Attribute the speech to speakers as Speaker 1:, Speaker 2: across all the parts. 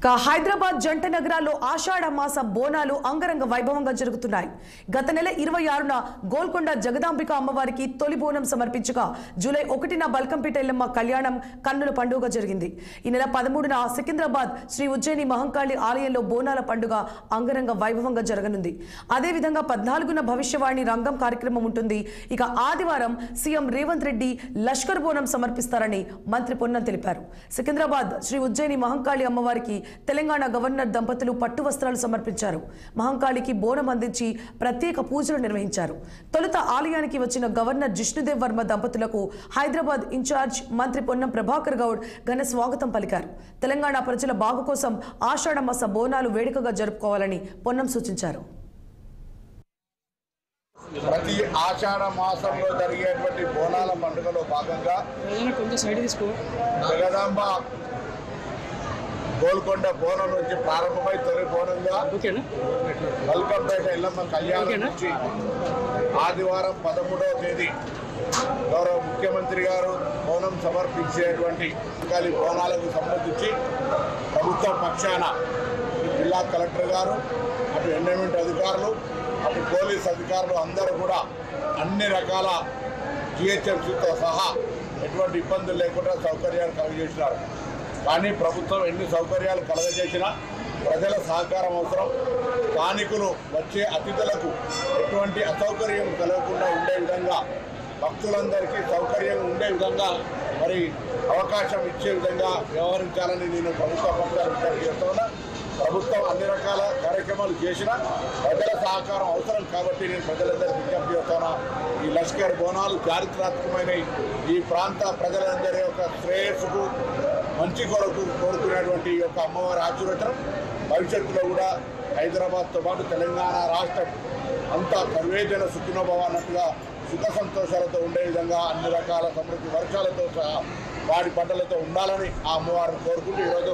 Speaker 1: హైదరాబాద్ జంట నగరాల్లో ఆషాఢ మాస బోనాలు అంగరంగ వైభవంగా జరుగుతున్నాయి. గత నెల 26న గోల్కొండ జగదాంబిక అమ్మవారికి తొలి బోనం సమర్పించగా జూలై 1న బల్కంపేట ఎల్లమ్మ కళ్యాణం కన్నుల పండుగ జరిగింది. ఈ నెల 13న సికింద్రాబాద్ శ్రీ ఉజ్జయిని మహంకాళి ఆలయంలో బోనాల పండుగ అంగరంగ వైభవంగా జరగనుంది. అదేవిధంగా 14న భవిష్యవాణి రంగం కార్యక్రమం ఉంటుంది. ఇక ఆదివారం సీఎం రేవంత్ రెడ్డి లష్కర్ బోనం సమర్పిస్తారని మంత్రి పొన్నం తెలిపారు. సికింద్రాబాద్ శ్రీ ఉజ్జయిని మహంకాళి అమ్మవారికి తెలంగాణ గవర్నర్ దంపతులు పట్టు వస్త్రాలు సమర్పించారు. మహంకాళికి బోనం అందించి ప్రత్యేక పూజలు నిర్వహించారు. తొలుత ఆలయానికి వచ్చిన గవర్నర్ జిష్ణుదేవ్ వర్మ దంపతులకు హైదరాబాద్ ఇన్ఛార్జ్ మంత్రి పొన్నం ప్రభాకర్ గౌడ్ ఘన స్వాగతం పలికారు. తెలంగాణ ప్రజల బాగు కోసం ఆషాఢ మాస బోనాలు వేడుకగా జరుపుకోవాలని పొన్నం సూచించారు.
Speaker 2: ప్రతి ఆషాఢ మాసంలో జరిగేటువంటి బోనాల పండుగలో భాగంగా జగదాంబ గోల్కొండ బోనం నుంచి ప్రారంభమై తొలి బోనంగా బల్కంపేట ఎల్లమ్మ కళ్యాణం నుంచి ఆదివారం 13వ తేదీ గౌరవ ముఖ్యమంత్రి గారు బోనం సమర్పించేటువంటి బోనాలకు సంబంధించి ప్రభుత్వ పక్షాన జిల్లా కలెక్టర్ గారు, అటు ఎండోమెంట్ అధికారులు, అటు పోలీస్ అధికారులు అందరూ కూడా అన్ని రకాల జిహెచ్ఎంసీతో సహా ఎటువంటి ఇబ్బందులు లేకుండా సౌకర్యాలు కలుగజేసినారు. కానీ ప్రభుత్వం ఎన్ని సౌకర్యాలు కలగజేసినా ప్రజల సహకారం అవసరం. స్థానికులు వచ్చే అతిథులకు ఎటువంటి అసౌకర్యం కలగకుండా ఉండే విధంగా, భక్తులందరికీ సౌకర్యం ఉండే విధంగా మరి అవకాశం ఇచ్చే విధంగా వ్యవహరించాలని నేను ప్రభుత్వ పక్షాలు విజ్ఞప్తి చేస్తున్నా. ప్రభుత్వం అన్ని రకాల కార్యక్రమాలు చేసినా ప్రజల సహకారం అవసరం కాబట్టి నేను ప్రజలందరికీ విజ్ఞప్తి చేస్తున్నా. ఈ లష్కర్ బోనాలు చారిత్రాత్మకమైనవి. ఈ ప్రాంత ప్రజలందరి యొక్క శ్రేయస్సుకు, మంచి కొరకు కోరుకునేటువంటి ఈ యొక్క అమ్మవారి ఆశీర్వచనం భవిష్యత్తులో కూడా హైదరాబాద్తో పాటు తెలంగాణ రాష్ట్రం అంతా సర్వేజన సుఖినోభవ అన్నట్టుగా సుఖ సంతోషాలతో ఉండే విధంగా అన్ని రకాల సమృద్ధి వర్షాలతో సహా వాడి పంటలతో ఉండాలని ఆ అమ్మవారిని కోరుకుంటూ ఈరోజు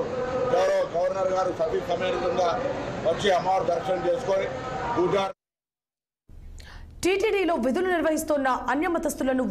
Speaker 2: గౌరవ గవర్నర్ గారు సతీ సమేతంగా వచ్చి అమ్మవారి దర్శనం చేసుకొని పూజ
Speaker 1: టీటీడీలో విధులు నిర్వహిస్తున్న అన్యమతస్థులను